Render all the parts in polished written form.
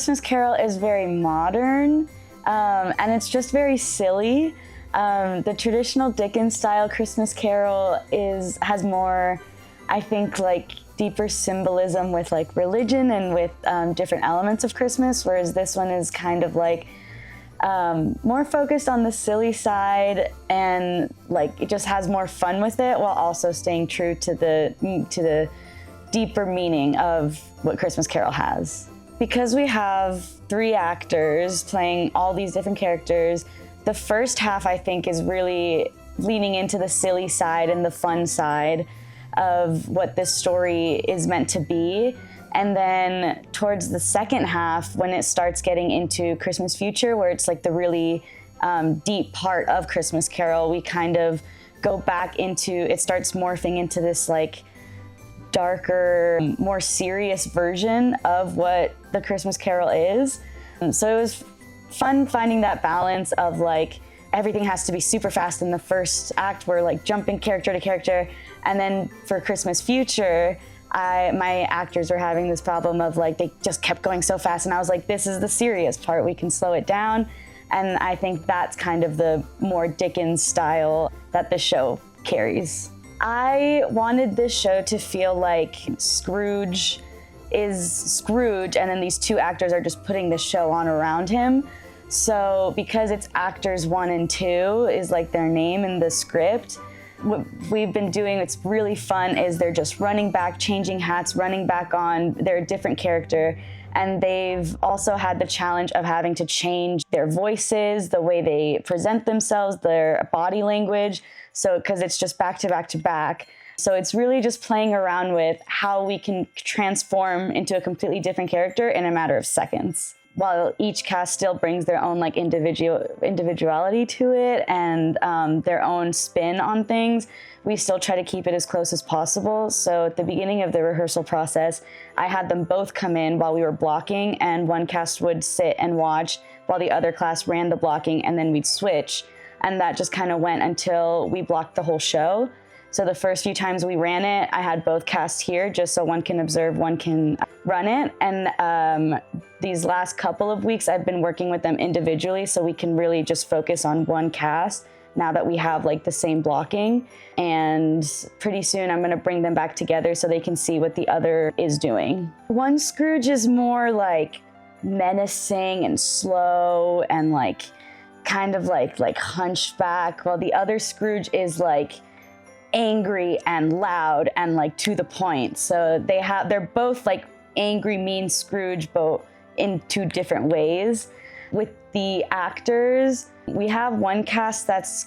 Christmas Carol is very modern, and it's just very silly. The traditional Dickens-style Christmas Carol has more, I think, like deeper symbolism with like religion and with different elements of Christmas, whereas this one is kind of like more focused on the silly side, and like it just has more fun with it while also staying true to the deeper meaning of what Christmas Carol has. Because we have 3 actors playing all these different characters, the first half I think is really leaning into the silly side and the fun side of what this story is meant to be. And then towards the second half, when it starts getting into Christmas Future, where it's like the really deep part of Christmas Carol, we kind of go back into, it starts morphing into this like darker, more serious version of what the Christmas Carol is. So it was fun finding that balance of like, everything has to be super fast in the first act. We're like jumping character to character. And then for Christmas Future, my actors were having this problem of like, they just kept going so fast. And I was like, this is the serious part. We can slow it down. And I think that's kind of the more Dickens style that the show carries. I wanted this show to feel like Scrooge is Scrooge, and then these 2 actors are just putting the show on around him. So because it's actors 1 and 2 is like their name in the script, what we've been doing that's really fun is they're just running back, changing hats, running back on. They're a different character. And they've also had the challenge of having to change their voices, the way they present themselves, their body language. So, because it's just back to back to back. So it's really just playing around with how we can transform into a completely different character in a matter of seconds, while each cast still brings their own like individuality to it and their own spin on things. We still try to keep it as close as possible. So at the beginning of the rehearsal process, I had them both come in while we were blocking, and one cast would sit and watch while the other class ran the blocking, and then we'd switch. And that just kind of went until we blocked the whole show. So the first few times we ran it, I had both casts here just so one can observe, one can run it. And these last couple of weeks, I've been working with them individually so we can really just focus on one cast now that we have like the same blocking. And pretty soon I'm gonna bring them back together so they can see what the other is doing. One Scrooge is more like menacing and slow and like kind of like hunchback, while the other Scrooge is like angry and loud and like to the point. So they're both like angry, mean Scrooge, but in 2 different ways. With the actors, we have one cast that's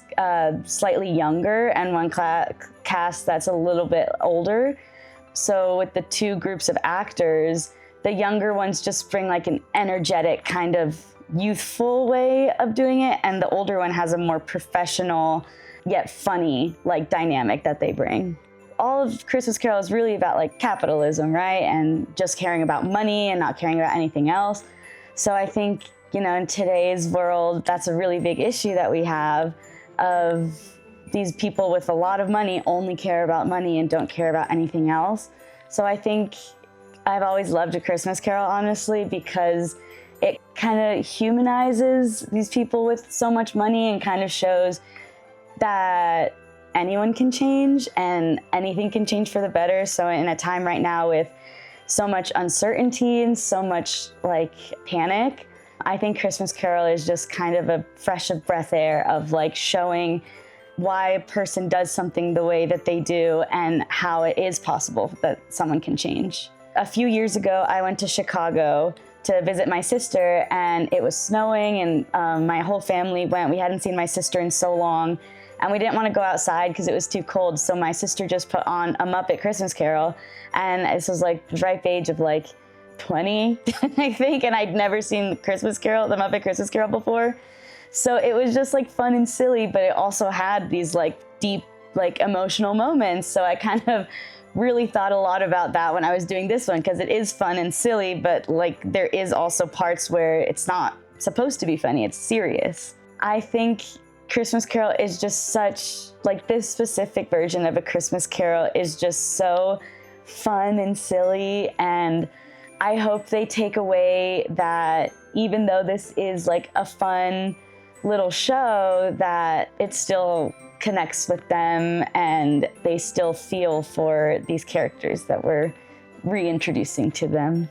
slightly younger and one cast that's a little bit older. So with the 2 groups of actors, the younger ones just bring like an energetic kind of youthful way of doing it, and the older one has a more professional yet funny like dynamic that they bring. All of Christmas Carol is really about like capitalism, right? And just caring about money and not caring about anything else. So I think, you know, in today's world, that's a really big issue that we have, of these people with a lot of money only care about money and don't care about anything else. So I think I've always loved A Christmas Carol, honestly, because it kind of humanizes these people with so much money and kind of shows that anyone can change and anything can change for the better. So in a time right now with so much uncertainty and so much like panic, I think Christmas Carol is just kind of a fresh of breath air of like showing why a person does something the way that they do and how it is possible that someone can change. A few years ago, I went to Chicago to visit my sister, and it was snowing, and my whole family went. We hadn't seen my sister in so long, and we didn't want to go outside because it was too cold. So my sister just put on a Muppet Christmas Carol, and this was like the ripe age of like 20, I think, and I'd never seen the Muppet Christmas Carol before. So it was just like fun and silly, but it also had these like deep, like emotional moments. So I kind of really thought a lot about that when I was doing this one, because it is fun and silly, but like there is also parts where it's not supposed to be funny, it's serious. I think Christmas Carol is just such, like this specific version of A Christmas Carol is just so fun and silly, and I hope they take away that even though this is like a fun little show, that it still connects with them and they still feel for these characters that we're reintroducing to them.